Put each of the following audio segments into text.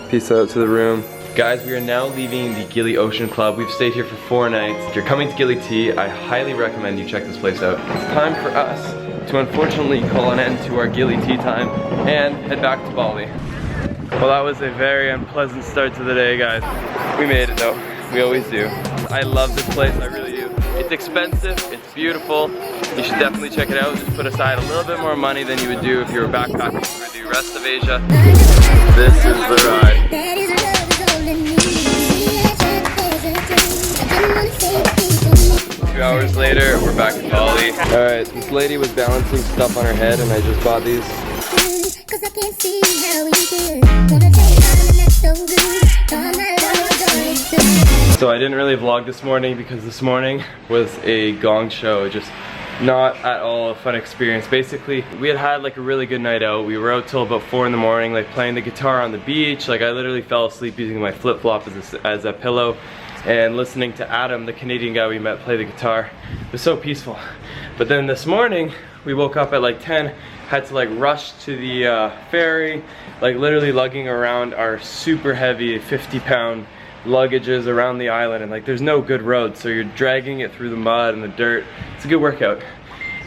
Peace out to the room. Guys, we are now leaving the Gili Ocean Club. We've stayed here for 4 nights. If you're coming to Gili T, I highly recommend you check this place out. It's time for us to unfortunately call an end to our Gili T time and head back to Bali. Well, that was a very unpleasant start to the day, guys. We made it though. We always do. I love this place, I really do. It's expensive, it's beautiful. You should definitely check it out. Just put aside a little bit more money than you would do if you were backpacking for the rest of Asia. This is the ride. 2 hours later, we're back in Bali. Alright, this lady was balancing stuff on her head and I just bought these. So I didn't really vlog this morning because this morning was a gong show, just not at all a fun experience. Basically, we had like a really good night out. We were out till about 4 in the morning, like playing the guitar on the beach. Like I literally fell asleep using my flip-flop as a pillow and listening to Adam, the Canadian guy we met, play the guitar. It was so peaceful. But then this morning, we woke up at like 10, had to like rush to the ferry, like literally lugging around our super heavy 50-pound luggages around the island, and like there's no good road, so you're dragging it through the mud and the dirt. It's a good workout.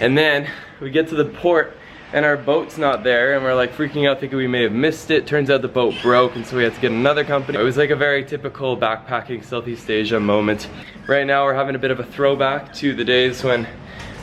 And then we get to the port and our boat's not there, and we're like freaking out thinking we may have missed it. Turns out the boat broke, and so we had to get another company. It was like a very typical backpacking Southeast Asia moment. Right now we're having a bit of a throwback to the days when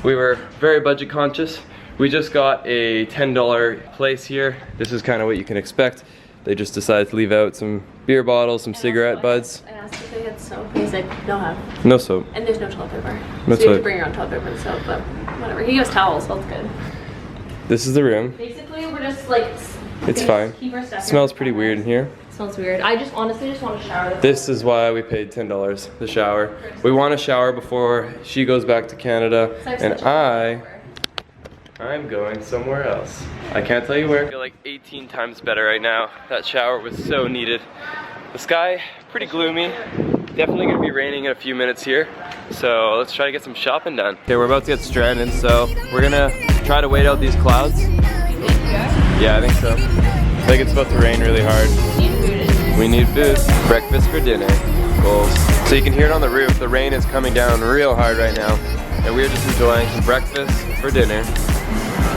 we were very budget conscious. We just got a $10 place here. This is kind of what you can expect. They just decided to leave out some beer bottles, some cigarette butts. I asked if they had soap. He said, no have. No soap. And there's no toilet paper. No so you have toilet. to bring your own toilet paper and soap, but whatever. He has towels, so that's good. This is the room. Basically, we're just like... It's fine. Keep our stuff. It smells pretty weird in here. It smells weird. I just honestly just want to shower. This is why we paid $10, the shower. We want to shower before she goes back to Canada, and I'm going somewhere else. I can't tell you where. I feel like 18 times better right now. That shower was so needed. The sky, pretty gloomy. Definitely gonna be raining in a few minutes here. So let's try to get some shopping done. Okay, we're about to get stranded, so we're gonna try to wait out these clouds. Yeah, I think so. I think it's supposed to rain really hard. We need food. Breakfast for dinner. Goals. So you can hear it on the roof. The rain is coming down real hard right now. And we're just enjoying some breakfast for dinner.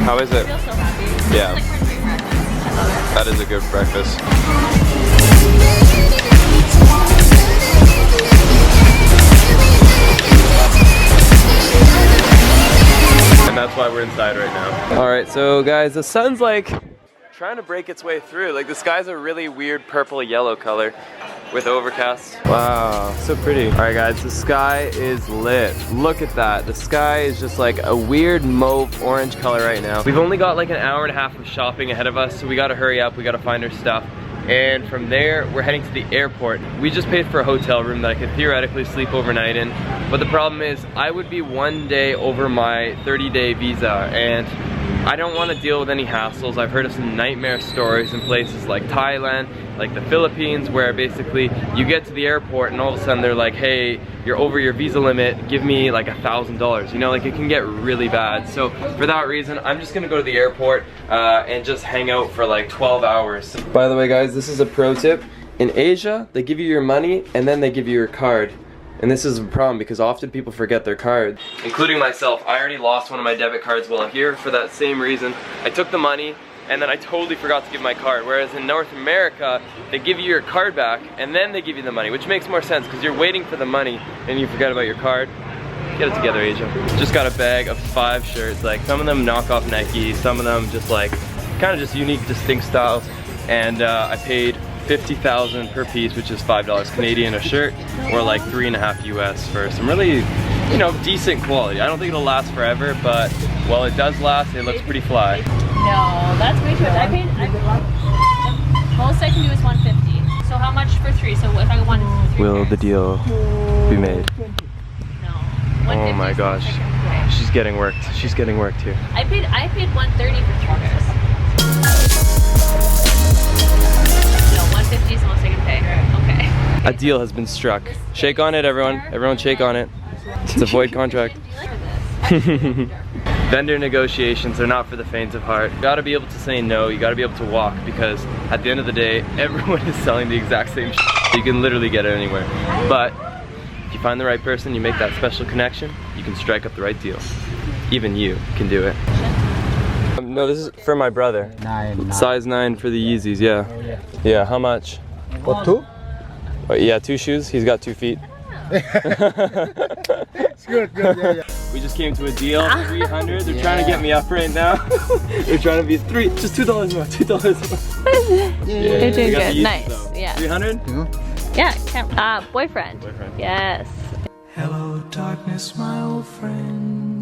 How is it? I feel so happy. Yeah. It's like my dream breakfast. I love it. That is a good breakfast. And that's why we're inside right now. Alright, so guys, the sun's like trying to break its way through. Like the sky's a really weird purple yellow color with overcast. Wow, so pretty. Alright guys, the sky is lit. Look at that. The sky is just like a weird mauve orange color right now. We've only got like an hour and a half of shopping ahead of us, so we gotta hurry up, we gotta find our stuff. And from there, we're heading to the airport. We just paid for a hotel room that I could theoretically sleep overnight in. But the problem is, I would be 1 day over my 30-day visa, and I don't want to deal with any hassles. I've heard of some nightmare stories in places like Thailand, like the Philippines, where basically you get to the airport and all of a sudden they're like, hey, you're over your visa limit, give me like $1,000. You know, like it can get really bad. So for that reason, I'm just gonna go to the airport and just hang out for like 12 hours. By the way guys, this is a pro tip. In Asia, they give you your money and then they give you your card. And this is a problem because often people forget their card. Including myself, I already lost one of my debit cards while here for that same reason. I took the money and then I totally forgot to give my card. Whereas in North America, they give you your card back and then they give you the money, which makes more sense because you're waiting for the money and you forget about your card. Get it together, Asia. Just got a bag of 5 shirts. Like some of them knockoff Nike, some of them just like kind of just unique, distinct styles. And I paid 50,000 per piece, which is $5 Canadian a shirt, or like $3.50 US for some really, you know, decent quality. I don't think it'll last forever, but while it does last, it looks pretty fly. No, that's way too much. The most I can do is 150. So how much for 3? So if I wanted 3 Will the deal be made? No. Oh my gosh, she's getting worked. She's getting worked here. I paid 130 for 3 pairs. No, 150 is the most I can pay. Okay. A deal has been struck. Shake on it, everyone. Everyone shake on it. It's a void contract. Vendor negotiations are not for the faint of heart. You gotta be able to say no, you gotta be able to walk, because at the end of the day, everyone is selling the exact same shit. You can literally get it anywhere. But if you find the right person, you make that special connection, you can strike up the right deal. Even you can do it. No, this is for my brother. 9. Size 9 for the Yeezys, yeah. Yeah, how much? What, 2? Oh, yeah, 2 shoes. He's got 2 feet. It's good, yeah. We just came to a deal, 300. They're trying to get me up right now. They're trying to be just $2 more, $2 more. You're doing we got good. the Yeezys, Nice. though. Yeah. 300? Yeah. Boyfriend. Yes. Hello, darkness, my old friend.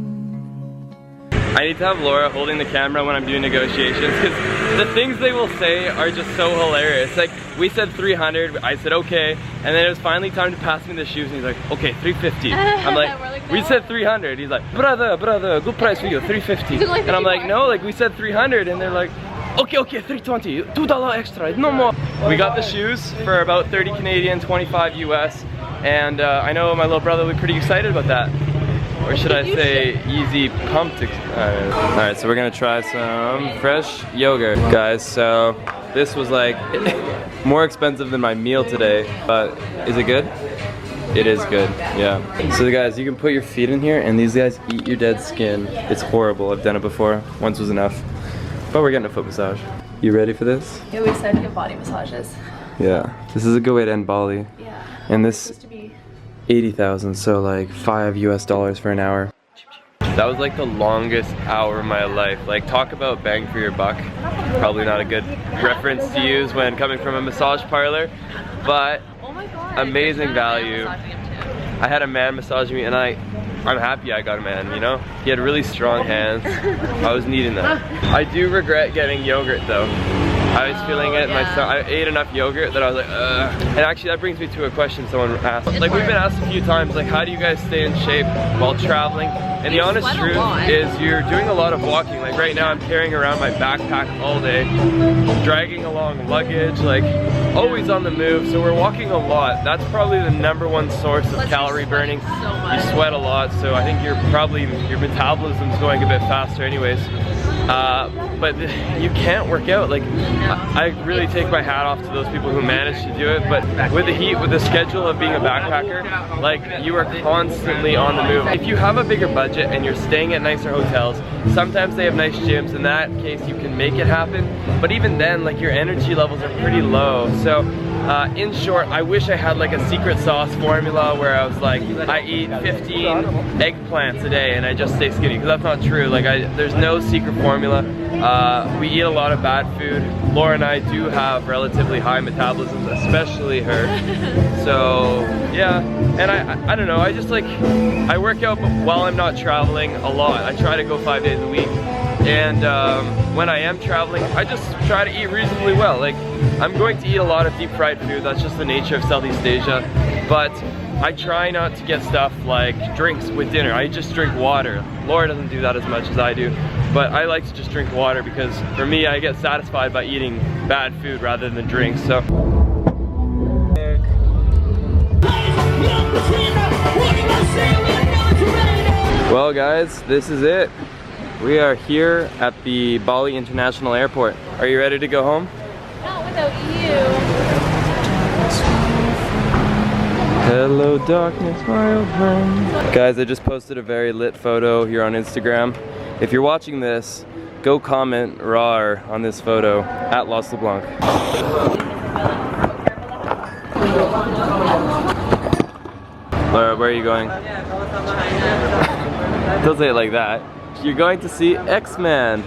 I need to have Laura holding the camera when I'm doing negotiations, because the things they will say are just so hilarious. Like, we said 300, I said okay, and then it was finally time to pass me the shoes, and he's like, okay, 350. I'm like, we said 300. He's like, brother, good price for you, 350. And I'm like, no, like we said 300, and they're like, okay, 320, $2 extra, no more. We got the shoes for about 30 Canadian, 25 US, and I know my little brother will be pretty excited about that. Or should I say easy pumped? Alright, so we're gonna try some fresh yogurt. Guys, so this was like more expensive than my meal today, but is it good? It is good, yeah. So guys, you can put your feet in here and these guys eat your dead skin. It's horrible, I've done it before. Once was enough. But we're getting a foot massage. You ready for this? Yeah, we started to get body massages. Yeah, this is a good way to end Bali. Yeah. And this 80,000, so like $5 US for an hour. That was like the longest hour of my life. Like, talk about bang for your buck. Probably not a good reference to use when coming from a massage parlor, but amazing value. I had a man massaging me, and I'm happy I got a man, you know? He had really strong hands. I was needing that. I do regret getting yogurt though. I was feeling it, I ate enough yogurt that I was like, ugh. And actually that brings me to a question someone asked. Like, we've been asked a few times, like, how do you guys stay in shape while traveling? And the honest truth is you're doing a lot of walking. Like right now I'm carrying around my backpack all day, dragging along luggage, like always on the move. So we're walking a lot. That's probably the #1 source of calorie burning. You sweat a lot, so I think your metabolism's going a bit faster anyways. But you can't work out. Like, I really take my hat off to those people who manage to do it, but with the heat, with the schedule of being a backpacker, like, you are constantly on the move. If you have a bigger budget and you're staying at nicer hotels, sometimes they have nice gyms. In that case, you can make it happen, but even then, like, your energy levels are pretty low. So in short, I wish I had like a secret sauce formula where I was like, I eat 15 eggplants a day and I just stay skinny, because that's not true. Like, there's no secret formula. We eat a lot of bad food. Laura and I do have relatively high metabolisms, especially her. So yeah, and I don't know, I just like, I work out while I'm not traveling a lot. I try to go 5 days a week. And when I am traveling, I just try to eat reasonably well. Like, I'm going to eat a lot of deep fried food, that's just the nature of Southeast Asia. But I try not to get stuff like drinks with dinner. I just drink water. Laura doesn't do that as much as I do. But I like to just drink water because for me, I get satisfied by eating bad food rather than drinks, so. Well guys, this is it. We are here at the Bali International Airport. Are you ready to go home? Not without you. Hello darkness, my old friend. Guys, I just posted a very lit photo here on Instagram. If you're watching this, go comment RAR on this photo at LeBlanc. Laura, where are you going? Don't say it like that. You're going to see X-Men.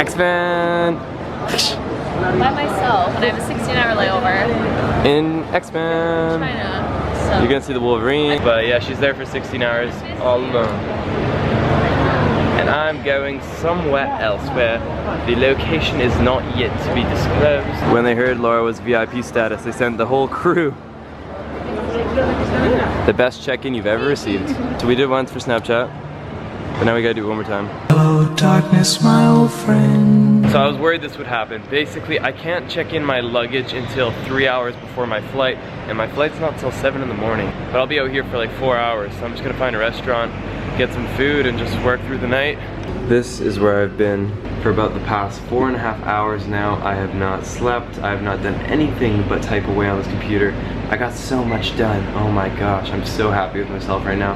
X-Men. By myself, and I have a 16-hour layover. In X-Men. China. So. You're gonna see the Wolverine. But yeah, she's there for 16 hours all alone. And I'm going somewhere else where the location is not yet to be disclosed. When they heard Laura was VIP status, they sent the whole crew. The best check-in you've ever received. So we did once for Snapchat, but now we gotta do it one more time. Hello, darkness, my old friend. So I was worried this would happen. Basically, I can't check in my luggage until 3 hours before my flight, and my flight's not till 7 in the morning. But I'll be out here for like 4 hours, so I'm just gonna find a restaurant, get some food and just work through the night. This is where I've been for about the past 4.5 hours now. I have not slept. I have not done anything but type away on this computer. I got so much done. Oh my gosh, I'm so happy with myself right now.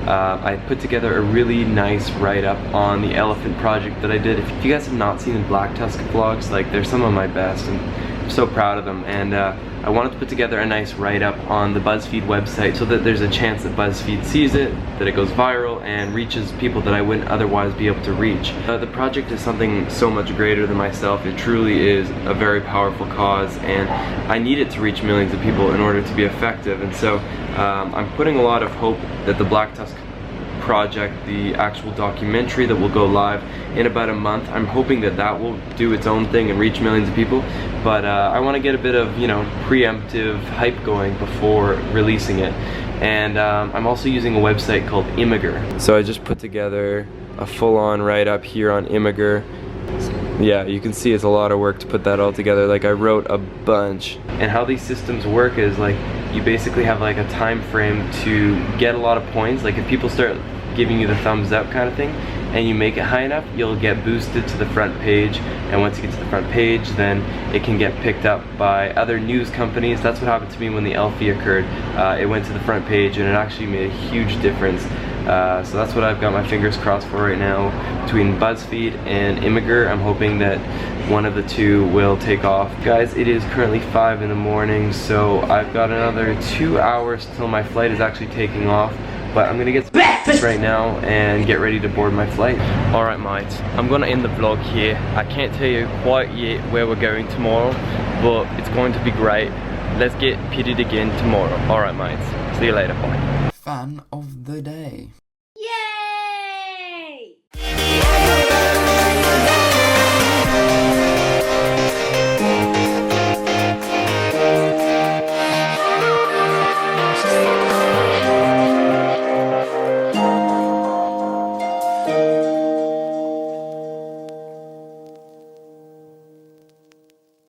I put together a really nice write-up on the elephant project that I did. If you guys have not seen the Black Tusk vlogs, like they're some of my best, and I'm so proud of them. And I wanted to put together a nice write-up on the BuzzFeed website so that there's a chance that BuzzFeed sees it, that it goes viral, and reaches people that I wouldn't otherwise be able to reach. The project is something so much greater than myself. It truly is a very powerful cause, and I need it to reach millions of people in order to be effective. And so I'm putting a lot of hope that the Black Tusk project, the actual documentary that will go live in about a month, I'm hoping that that will do its own thing and reach millions of people. But I want to get a bit of, you know, preemptive hype going before releasing it. And I'm also using a website called Imgur. So I just put together a full-on write-up here on Imgur. Yeah, you can see it's a lot of work to put that all together. Like, I wrote a bunch. And how these systems work is like you basically have like a time frame to get a lot of points. Like if people start giving you the thumbs up kind of thing and you make it high enough, you'll get boosted to the front page, and once you get to the front page, then it can get picked up by other news companies. That's what happened to me when the Elfie occurred. It went to the front page and it actually made a huge difference. So that's what I've got my fingers crossed for right now between BuzzFeed and Imgur. I'm hoping that one of the two will take off. Guys, it is currently 5 in the morning, so I've got another 2 hours till my flight is actually taking off. But I'm gonna get some right now and get ready to board my flight. Alright mates, I'm gonna end the vlog here. I can't tell you quite yet where we're going tomorrow, but it's going to be great. Let's get pitted again tomorrow. Alright mates, see you later, bye. Fan of the day.